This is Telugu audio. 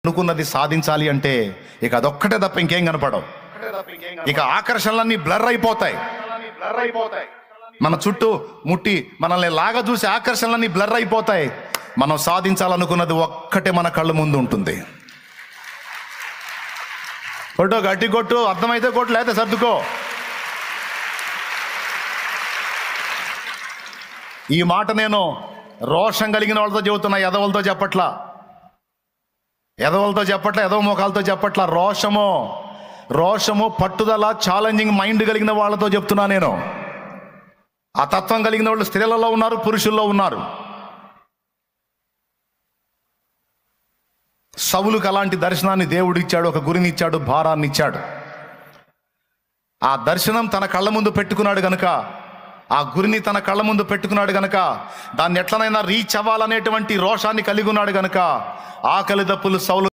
అనుకున్నది సాధించాలి అంటే ఇక అదొక్కటే తప్ప ఇంకేం కనపడవు. ఇక ఆకర్షణలన్నీ బ్లర్ అయిపోతాయి. మన చుట్టూ ముట్టి మనల్ని లాగా చూసి ఆకర్షణలన్నీ బ్లర్ అయిపోతాయి. మనం సాధించాలనుకున్నది ఒక్కటే మన కళ్ళ ముందు ఉంటుంది. కొట్టు, గట్టి కొట్టు, అర్థమైతే కొట్టు, లేకపోతే సర్దుకో. ఈ మాట నేను రోషం కలిగిన వాళ్ళతో చెబుతున్నా, ఎదవలతో చెప్పట్లా, ఎదవ మోకాలతో చెప్పట్లా. రోషము, పట్టుదల, ఛాలెంజింగ్ మైండ్ కలిగిన వాళ్ళతో చెప్తున్నా నేను. ఆ తత్వం కలిగిన వాళ్ళు స్త్రీలలో ఉన్నారు, పురుషుల్లో ఉన్నారు. సౌలుకు అలాంటి దర్శనాన్ని దేవుడు ఇచ్చాడు, ఒక గురిని ఇచ్చాడు, భారాన్ని ఇచ్చాడు. ఆ దర్శనం తన కళ్ళ ముందు పెట్టుకున్నాడు గనుక, ఆ గురిని తన కళ్ళ ముందు పెట్టుకున్నాడు గనక, దాన్ని ఎట్లనైనా రీచ్ అవ్వాలనేటువంటి రోషాన్ని కలిగి ఉన్నాడు గనక, ఆకలి దప్పులు సౌలు